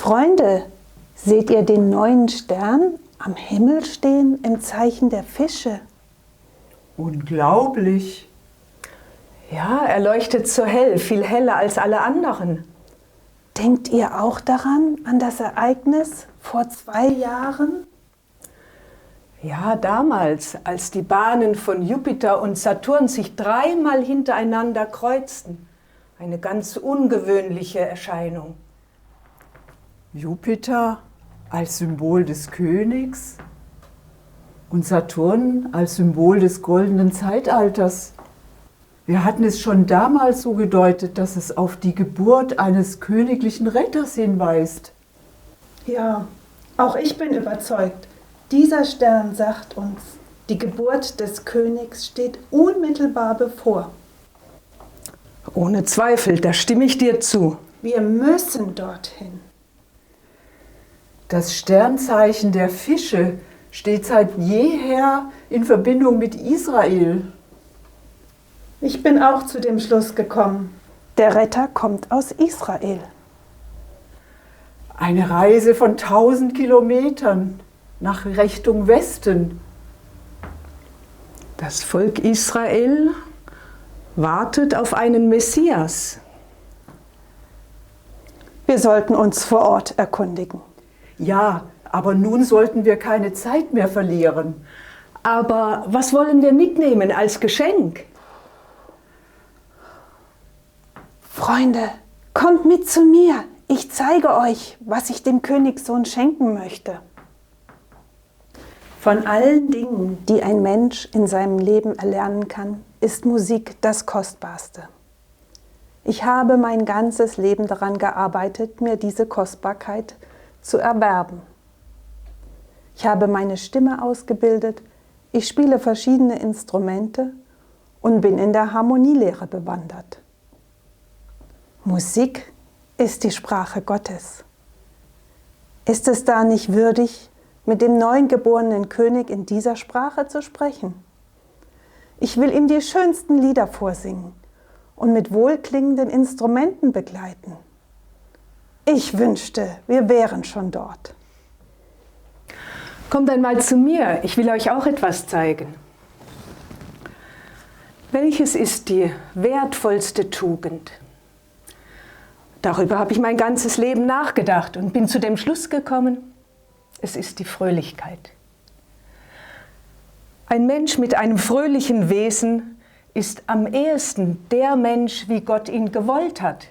Freunde, seht ihr den neuen Stern am Himmel stehen im Zeichen der Fische? Unglaublich. Ja, er leuchtet so hell, viel heller als alle anderen. Denkt ihr auch daran, an das Ereignis vor 2 Jahren? Ja, damals, als die Bahnen von Jupiter und Saturn sich 3-mal hintereinander kreuzten. Eine ganz ungewöhnliche Erscheinung. Jupiter als Symbol des Königs und Saturn als Symbol des goldenen Zeitalters. Wir hatten es schon damals so gedeutet, dass es auf die Geburt eines königlichen Retters hinweist. Ja, auch ich bin überzeugt. Dieser Stern sagt uns, die Geburt des Königs steht unmittelbar bevor. Ohne Zweifel, da stimme ich dir zu. Wir müssen dorthin. Das Sternzeichen der Fische steht seit jeher in Verbindung mit Israel. Ich bin auch zu dem Schluss gekommen. Der Retter kommt aus Israel. Eine Reise von 1000 Kilometern nach Richtung Westen. Das Volk Israel wartet auf einen Messias. Wir sollten uns vor Ort erkundigen. Ja, aber nun sollten wir keine Zeit mehr verlieren. Aber was wollen wir mitnehmen als Geschenk? Freunde, kommt mit zu mir. Ich zeige euch, was ich dem Königssohn schenken möchte. Von allen Dingen, die ein Mensch in seinem Leben erlernen kann, ist Musik das Kostbarste. Ich habe mein ganzes Leben daran gearbeitet, mir diese Kostbarkeit zu erwerben. Ich habe meine Stimme ausgebildet, ich spiele verschiedene Instrumente und bin in der Harmonielehre bewandert. Musik ist die Sprache Gottes. Ist es da nicht würdig, mit dem neuen geborenen König in dieser Sprache zu sprechen? Ich will ihm die schönsten Lieder vorsingen und mit wohlklingenden Instrumenten begleiten. Ich wünschte, wir wären schon dort. Kommt einmal zu mir, ich will euch auch etwas zeigen. Welches ist die wertvollste Tugend? Darüber habe ich mein ganzes Leben nachgedacht und bin zu dem Schluss gekommen, es ist die Fröhlichkeit. Ein Mensch mit einem fröhlichen Wesen ist am ehesten der Mensch, wie Gott ihn gewollt hat.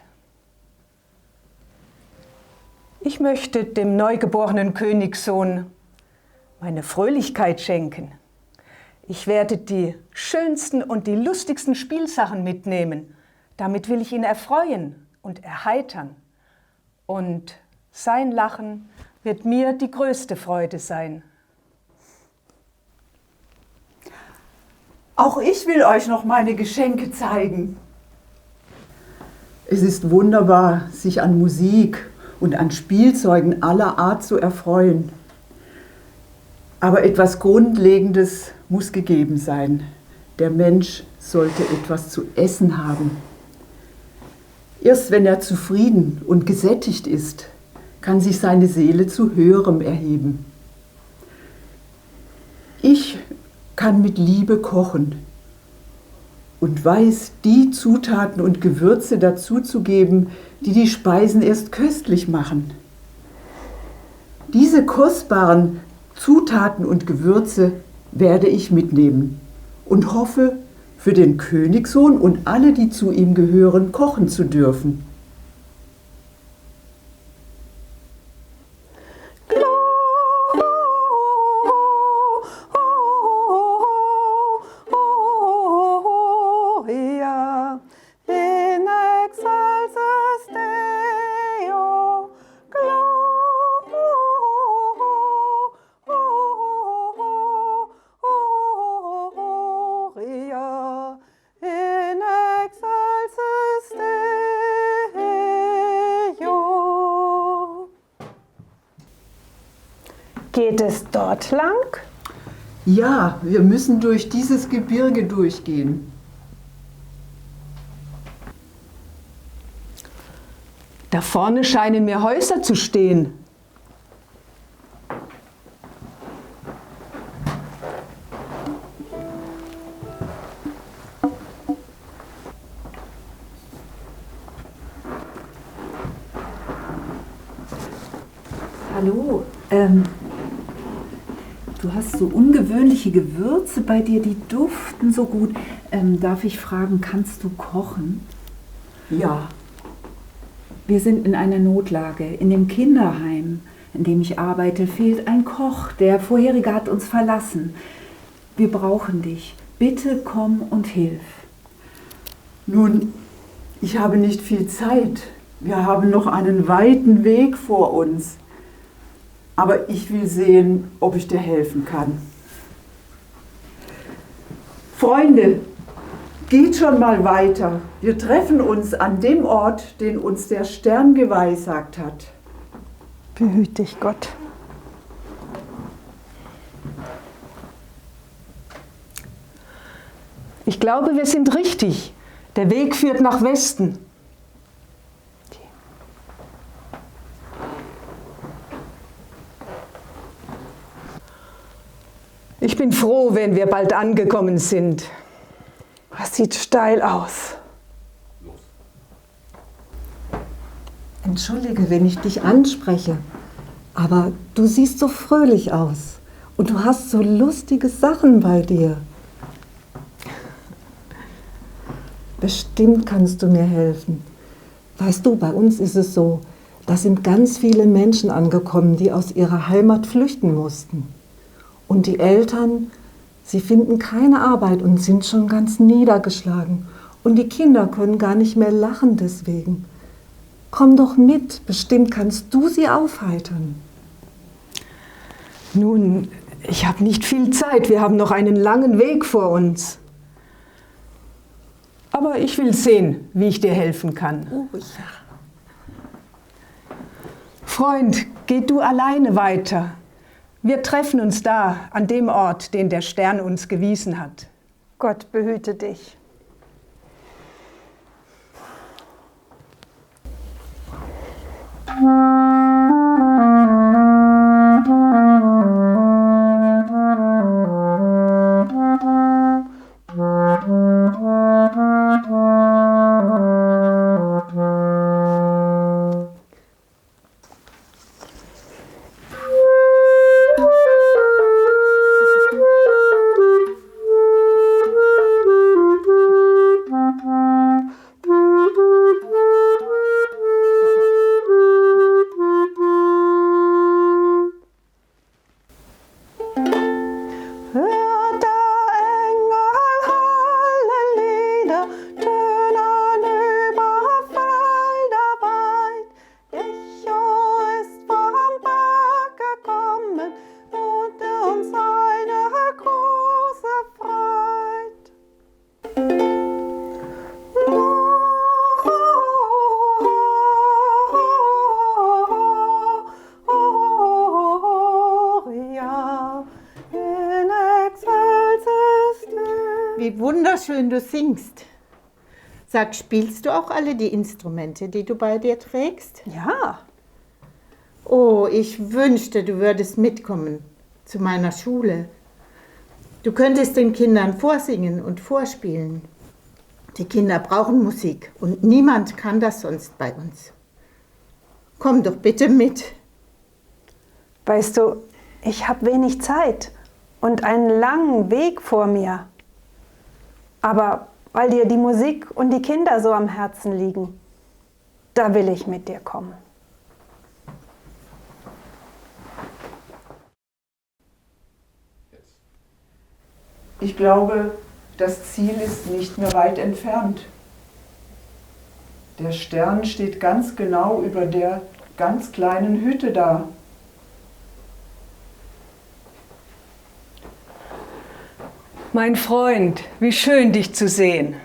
Ich möchte dem neugeborenen Königssohn meine Fröhlichkeit schenken. Ich werde die schönsten und die lustigsten Spielsachen mitnehmen. Damit will ich ihn erfreuen und erheitern. Und sein Lachen wird mir die größte Freude sein. Auch ich will euch noch meine Geschenke zeigen. Es ist wunderbar, sich an Musik und an Spielzeugen aller Art zu erfreuen. Aber etwas Grundlegendes muss gegeben sein. Der Mensch sollte etwas zu essen haben. Erst wenn er zufrieden und gesättigt ist, kann sich seine Seele zu Höherem erheben. Ich kann mit Liebe kochen und weiß, die Zutaten und Gewürze dazuzugeben, die die Speisen erst köstlich machen. Diese kostbaren Zutaten und Gewürze werde ich mitnehmen und hoffe, für den Königssohn und alle, die zu ihm gehören, kochen zu dürfen. Gloria in excelsis Deo, Gloria in excelsis Deo. Geht es dort lang? Ja, wir müssen durch dieses Gebirge durchgehen. Da vorne scheinen mir Häuser zu stehen. Hallo, du hast so ungewöhnliche Gewürze bei dir, die duften so gut. Darf ich fragen, kannst du kochen? Ja, Wir sind in einer Notlage. In dem Kinderheim, in dem ich arbeite, fehlt ein Koch. Der vorherige hat uns verlassen. Wir brauchen dich. Bitte komm und hilf. nun, ich habe nicht viel Zeit. Wir haben noch einen weiten Weg vor uns. Aber ich will sehen, ob ich dir helfen kann. Freunde, geht schon mal weiter. Wir treffen uns an dem Ort, den uns der Stern geweissagt hat. Behüt dich, Gott. Ich glaube, wir sind richtig. Der Weg führt nach Westen. Ich bin froh, wenn wir bald angekommen sind. Das sieht steil aus. Entschuldige, wenn ich dich anspreche, aber du siehst so fröhlich aus und du hast so lustige Sachen bei dir. Bestimmt kannst du mir helfen. Weißt du, bei uns ist es so, da sind ganz viele Menschen angekommen, die aus ihrer Heimat flüchten mussten. Und die Eltern, sie finden keine Arbeit und sind schon ganz niedergeschlagen. Und die Kinder können gar nicht mehr lachen deswegen. Komm doch mit, bestimmt kannst du sie aufheitern. Nun, ich habe nicht viel Zeit. Wir haben noch einen langen Weg vor uns. Aber ich will sehen, wie ich dir helfen kann. Oh ja. Freund, geh du alleine weiter. Wir treffen uns da, an dem Ort, den der Stern uns gewiesen hat. Gott behüte dich. Hört der Engel Halleluja, tönen über Felder weit. Echo ist vom Berg gekommen und uns eine große Freude. Gloria in excelsis Deo. Wie wunderschön du singst. Sag, spielst du auch alle die Instrumente, die du bei dir trägst? Ja, Oh, ich wünschte, du würdest mitkommen zu meiner Schule. Du könntest den Kindern vorsingen und vorspielen. Die Kinder brauchen Musik und niemand kann das sonst bei uns. Komm doch bitte mit. weißt du, ich habe wenig Zeit und einen langen Weg vor mir. Aber weil dir die Musik und die Kinder so am Herzen liegen, da will ich mit dir kommen. Ich glaube, das Ziel ist nicht mehr weit entfernt. Der Stern steht ganz genau über der ganz kleinen Hütte da. Mein Freund, wie schön, dich zu sehen.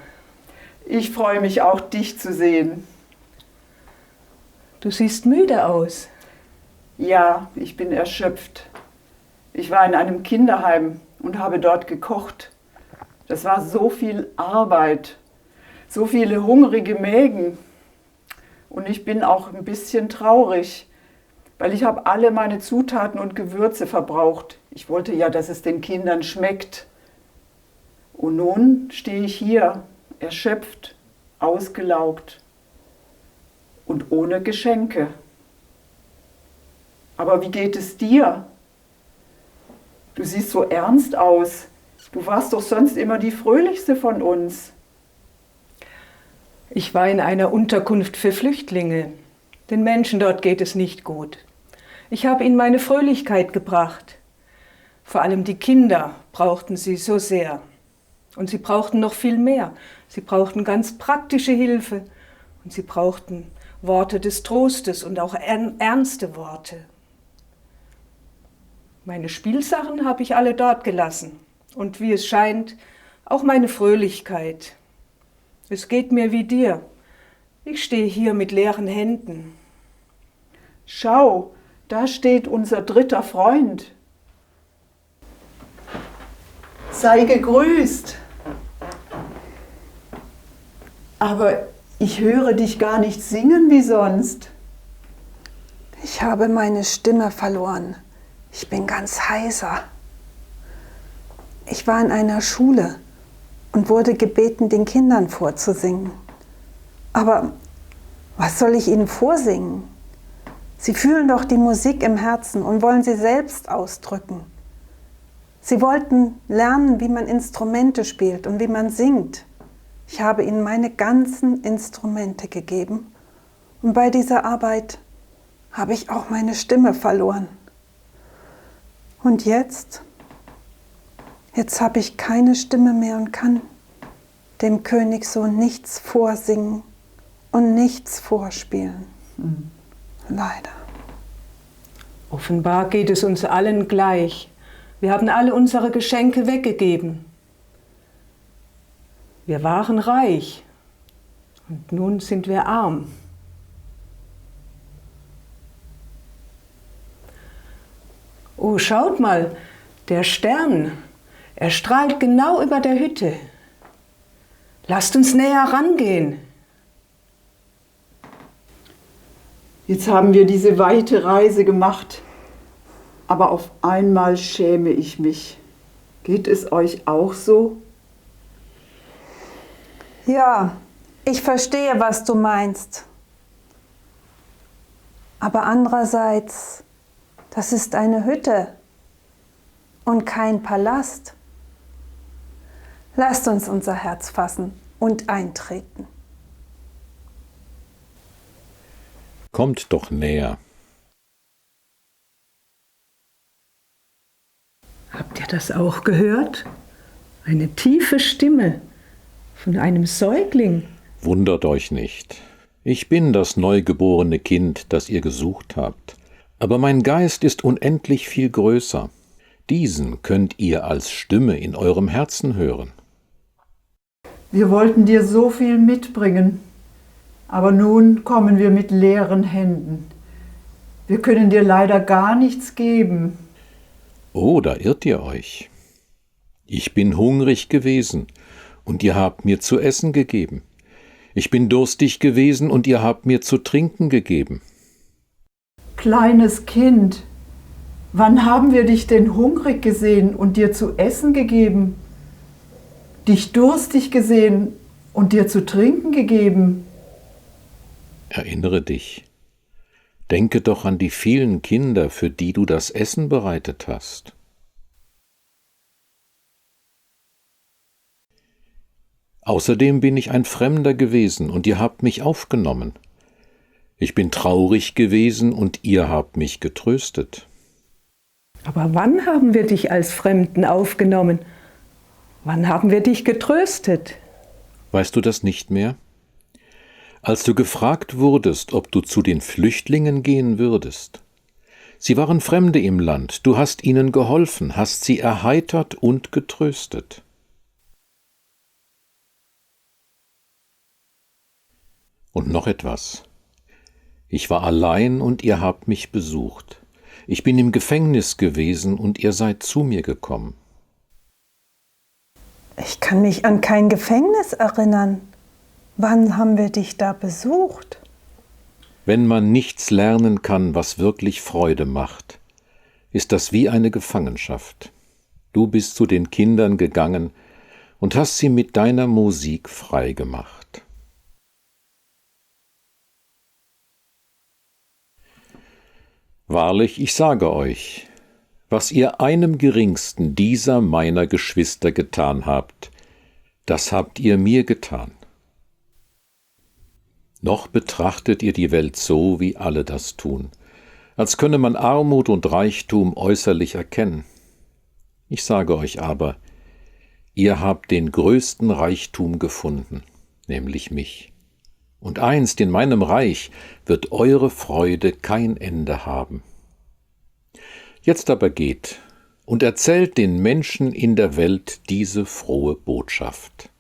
Ich freue mich auch, dich zu sehen. Du siehst müde aus. Ja, ich bin erschöpft. Ich war in einem Kinderheim und habe dort gekocht. Das war so viel Arbeit, so viele hungrige Mägen. Und ich bin auch ein bisschen traurig, weil ich habe alle meine Zutaten und Gewürze verbraucht. Ich wollte ja, dass es den Kindern schmeckt. Und nun stehe ich hier, erschöpft, ausgelaugt und ohne Geschenke. Aber wie geht es dir? Du siehst so ernst aus. Du warst doch sonst immer die fröhlichste von uns. Ich war in einer Unterkunft für Flüchtlinge. Den Menschen dort geht es nicht gut. Ich habe ihnen meine Fröhlichkeit gebracht. Vor allem die Kinder brauchten sie so sehr. Und sie brauchten noch viel mehr. Sie brauchten ganz praktische Hilfe. Und sie brauchten Worte des Trostes und auch ernste Worte. Meine Spielsachen habe ich alle dort gelassen. Und wie es scheint, auch meine Fröhlichkeit. Es geht mir wie dir. Ich stehe hier mit leeren Händen. Schau, da steht unser dritter Freund. Sei gegrüßt. Aber ich höre dich gar nicht singen wie sonst. Ich habe meine Stimme verloren. Ich bin ganz heiser. Ich war in einer Schule und wurde gebeten, den Kindern vorzusingen. Aber was soll ich ihnen vorsingen? Sie fühlen doch die Musik im Herzen und wollen sie selbst ausdrücken. Sie wollten lernen, wie man Instrumente spielt und wie man singt. Ich habe ihnen meine ganzen Instrumente gegeben und bei dieser Arbeit habe ich auch meine Stimme verloren. Und jetzt habe ich keine Stimme mehr und kann dem Königssohn nichts vorsingen und nichts vorspielen. Leider. Offenbar geht es uns allen gleich. Wir haben alle unsere Geschenke weggegeben. Wir waren reich und nun sind wir arm. Oh, schaut mal, der Stern, er strahlt genau über der Hütte. Lasst uns näher rangehen. Jetzt haben wir diese weite Reise gemacht, aber auf einmal schäme ich mich. Geht es euch auch so? Ja, ich verstehe, was du meinst. Aber andererseits, das ist eine Hütte und kein Palast. Lasst uns unser Herz fassen und eintreten. Kommt doch näher. Habt ihr das auch gehört? Eine tiefe Stimme von einem Säugling. Wundert euch nicht. Ich bin das neugeborene Kind, das ihr gesucht habt. Aber mein Geist ist unendlich viel größer. Diesen könnt ihr als Stimme in eurem Herzen hören. Wir wollten dir so viel mitbringen, aber nun kommen wir mit leeren Händen. Wir können dir leider gar nichts geben. Oh, da irrt ihr euch. Ich bin hungrig gewesen, und ihr habt mir zu essen gegeben. Ich bin durstig gewesen, und ihr habt mir zu trinken gegeben. Kleines Kind, wann haben wir dich denn hungrig gesehen und dir zu essen gegeben? Dich durstig gesehen und dir zu trinken gegeben? Erinnere dich. Denke doch an die vielen Kinder, für die du das Essen bereitet hast. Außerdem bin ich ein Fremder gewesen und ihr habt mich aufgenommen. Ich bin traurig gewesen und ihr habt mich getröstet. Aber wann haben wir dich als Fremden aufgenommen? Wann haben wir dich getröstet? Weißt du das nicht mehr? Als du gefragt wurdest, ob du zu den Flüchtlingen gehen würdest. Sie waren Fremde im Land, du hast ihnen geholfen, hast sie erheitert und getröstet. Und noch etwas. Ich war allein und ihr habt mich besucht. Ich bin im Gefängnis gewesen und ihr seid zu mir gekommen. Ich kann mich an kein Gefängnis erinnern. Wann haben wir dich da besucht? Wenn man nichts lernen kann, was wirklich Freude macht, ist das wie eine Gefangenschaft. Du bist zu den Kindern gegangen und hast sie mit deiner Musik frei gemacht. Wahrlich, ich sage euch, was ihr einem geringsten dieser meiner Geschwister getan habt, das habt ihr mir getan. Noch betrachtet ihr die Welt so, wie alle das tun, als könne man Armut und Reichtum äußerlich erkennen. Ich sage euch aber, ihr habt den größten Reichtum gefunden, nämlich mich. Und einst in meinem Reich wird eure Freude kein Ende haben. Jetzt aber geht und erzählt den Menschen in der Welt diese frohe Botschaft.